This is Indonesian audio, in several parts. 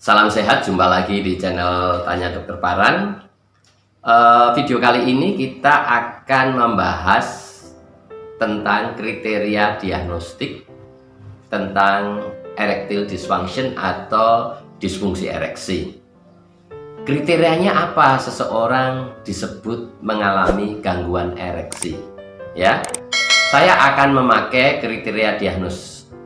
Salam sehat, jumpa lagi di channel Tanya Dokter Paran. Video kali ini kita akan membahas tentang kriteria diagnostik tentang erectile dysfunction atau disfungsi ereksi. Kriterianya apa seseorang disebut mengalami gangguan ereksi? Ya, saya akan memakai kriteria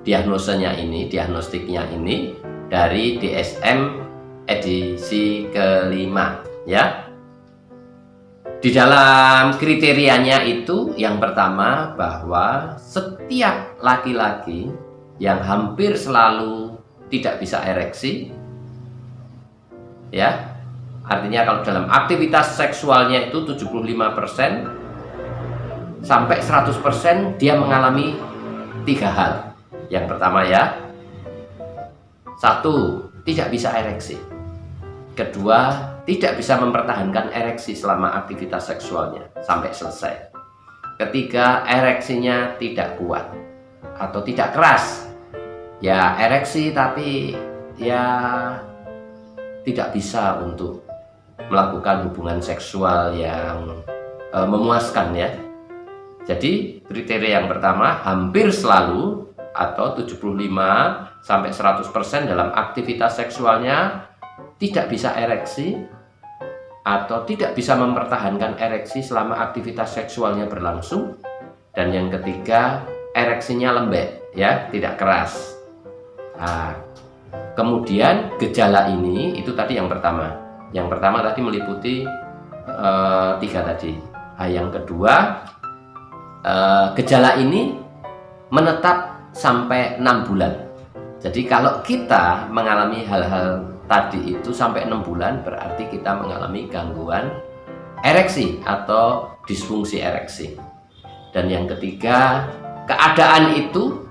diagnostiknya ini dari DSM edisi kelima, ya. Di dalam kriterianya itu yang pertama bahwa setiap laki-laki yang hampir selalu tidak bisa ereksi, ya, artinya kalau dalam aktivitas seksualnya itu 75% sampai 100% dia mengalami 3 hal. Yang pertama, ya, 1. Tidak bisa ereksi. Kedua, tidak bisa mempertahankan ereksi selama aktivitas seksualnya sampai selesai. Ketiga, ereksinya tidak kuat atau tidak keras. Ya, ereksi tapi ya tidak bisa untuk melakukan hubungan seksual yang memuaskan, ya. Jadi kriteria yang pertama, hampir selalu atau 75 sampai 100% dalam aktivitas seksualnya tidak bisa ereksi atau tidak bisa mempertahankan ereksi selama aktivitas seksualnya berlangsung. Dan yang ketiga, ereksinya lembek, ya, tidak keras. Nah, kemudian gejala ini, itu tadi yang pertama. Yang pertama tadi meliputi 3 tadi. Nah, yang kedua, gejala ini menetap sampai 6 bulan. Jadi kalau kita mengalami hal-hal tadi itu sampai 6 bulan, berarti kita mengalami gangguan ereksi atau disfungsi ereksi. Dan yang ketiga, keadaan itu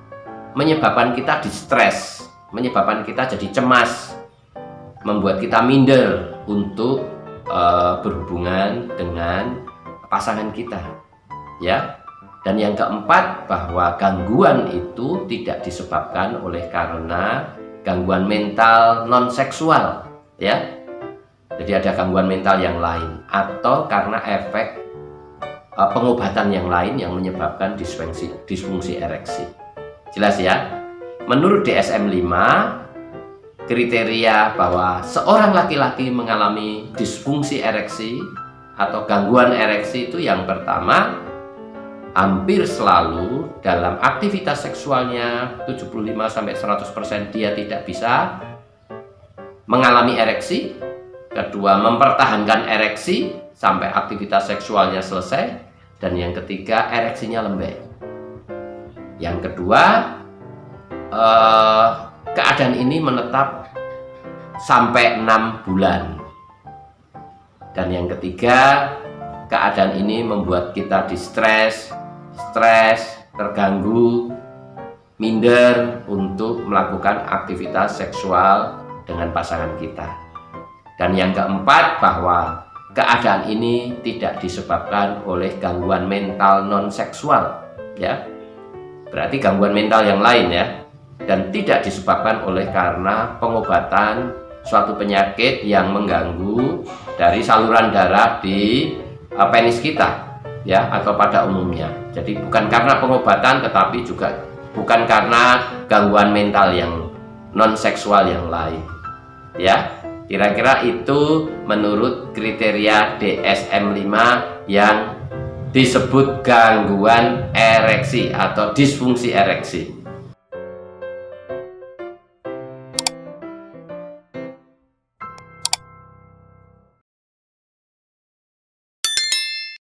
menyebabkan kita distres, menyebabkan kita jadi cemas, membuat kita minder untuk berhubungan dengan pasangan kita, ya. Dan yang keempat, bahwa gangguan itu tidak disebabkan oleh karena gangguan mental non-seksual, ya. Jadi ada gangguan mental yang lain atau karena efek pengobatan yang lain yang menyebabkan disfungsi ereksi. Jelas, ya? Menurut DSM 5, kriteria bahwa seorang laki-laki mengalami disfungsi ereksi atau gangguan ereksi itu yang pertama, hampir selalu dalam aktivitas seksualnya 75-100% dia tidak bisa mengalami ereksi. Kedua, mempertahankan ereksi sampai aktivitas seksualnya selesai. Dan yang ketiga, ereksinya lembek. Yang kedua, keadaan ini menetap sampai 6 bulan. Dan yang ketiga, keadaan ini membuat kita stres, terganggu, minder untuk melakukan aktivitas seksual dengan pasangan kita. Dan yang keempat, bahwa keadaan ini tidak disebabkan oleh gangguan mental non-seksual, ya. Berarti gangguan mental yang lain, ya. Dan tidak disebabkan oleh karena pengobatan suatu penyakit yang mengganggu dari saluran darah di penis kita, ya, atau pada umumnya. Jadi bukan karena pengobatan, tetapi juga bukan karena gangguan mental yang non-seksual yang lain, ya. Kira-kira itu menurut kriteria DSM 5 yang disebut gangguan ereksi atau disfungsi ereksi.